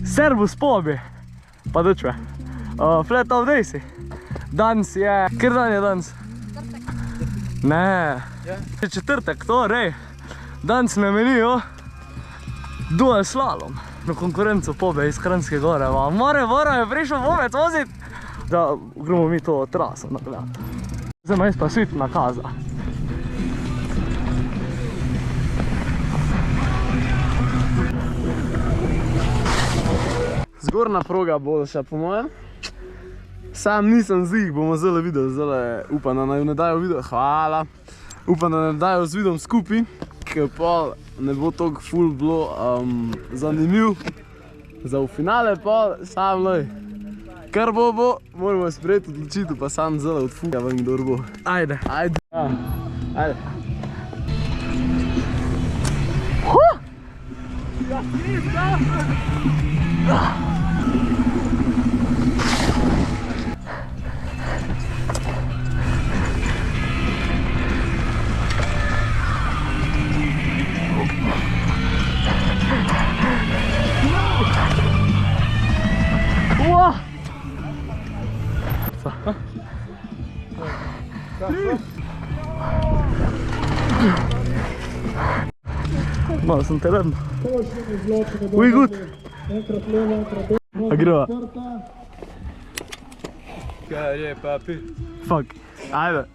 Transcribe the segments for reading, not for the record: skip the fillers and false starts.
Servus pobi. Pa dočve. Flatout Days. Danes je... Kjer dan je danes? Ne. Četrtek, torej. Danes na meniju dual slalom. Na konkurencu pobe iz Kranjske gore. Mora je prišel povec voziti. Da gremo mi to traso nagledati. Zdaj ma jaz pa svitna kaza. Zgornja proga boljša po mojem. Sam nisem zih, bomo zdaj videli, zdaj upam, da naj ne dajo video, hvala. Upam, da ne dajo z videom skupaj, ker pa ne bo toliko ful bilo zanimiv. Za v finale pa sam lej. Kar bo, moramo sprejeti odločitev, pa sam zdaj od fuga ven, kdor bo. Ajde. Ajde. Ajde. Malo sem teren. Uj, good. A greva. Kaj je, papi? Fuck. Ajde.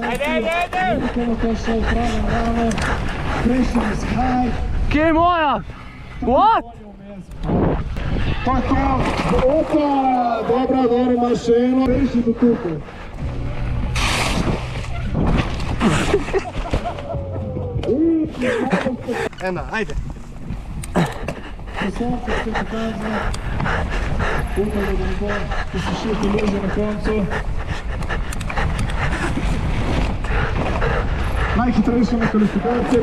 Ajde! Kje je moja? What? Pa to, opa, dobra, dobro imaš še eno, reši do tukaj. Ena, ajde. Poslovce ste pokazali, upam, da ne bo, ko se še priloži na koncu. Najhitrejša na kvalifikacije.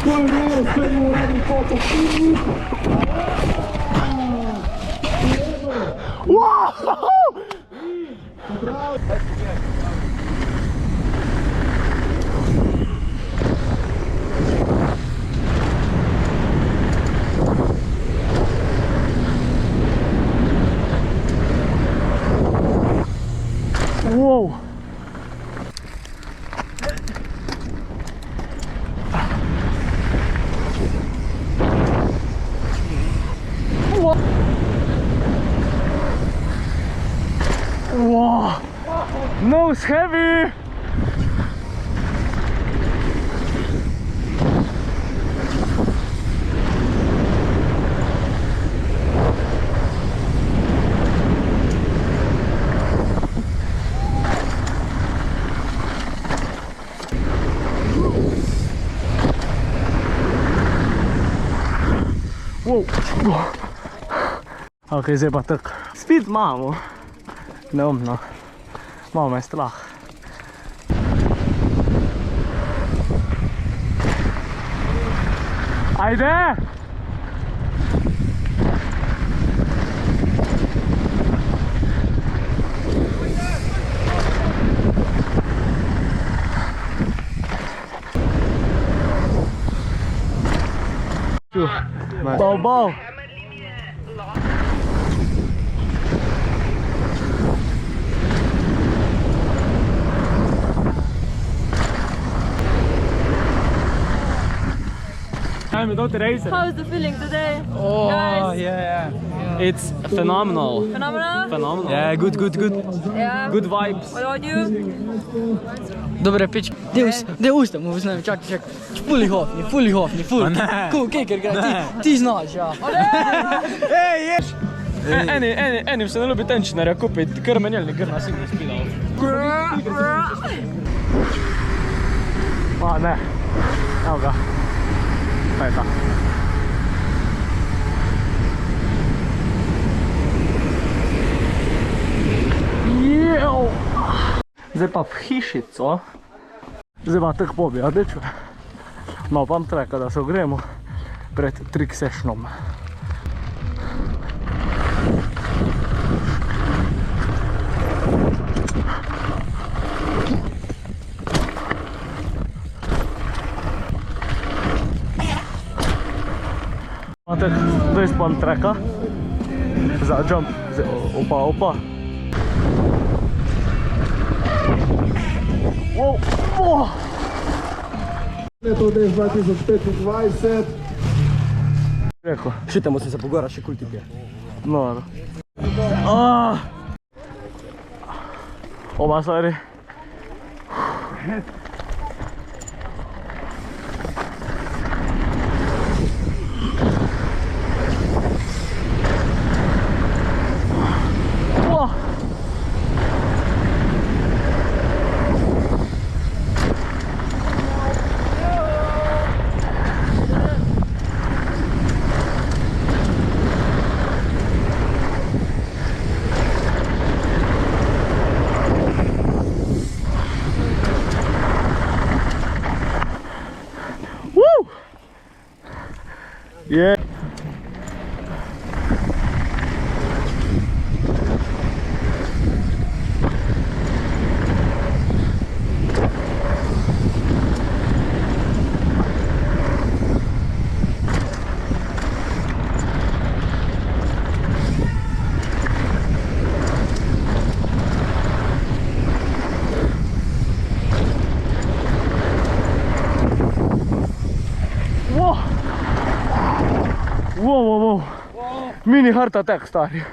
To je malo, sve je uradni foto. Wow. Wow. Nose heavy. Wow. Ok, zdaj pa tako. Spet imamo. Neumno. Malo me je strah. Ajde! Bau. I'm without the racer. How's the feeling today? Oh, guys? yeah. It's phenomenal. Phenomenal? Yeah, good. Yeah. Good vibes. What about you? Dobre, pič. Dej usta mu vznem, čakaj. Fully hofni. Kaj, ker ga ti znaš, ja. Ej, ješ! Enim se ne ljubi tenčnarja kupiti, kar menjelni, kar nas ima spilal. A, ne. Evo ga. Pa je ta. Zdaj pa v hišico. Zdaj pa tako pobi, a dečve. Malo pa treka, da se ogremo pred trick sessionom. To jest pan treka. Za jump. Opa, opa. Wow. Oh. Flatout Days 2025. Rekao. Šutamo se po gora, še kulti pije. No. Oba stvari. Yeah. Wow, wow, wow. Mini heart attack stari.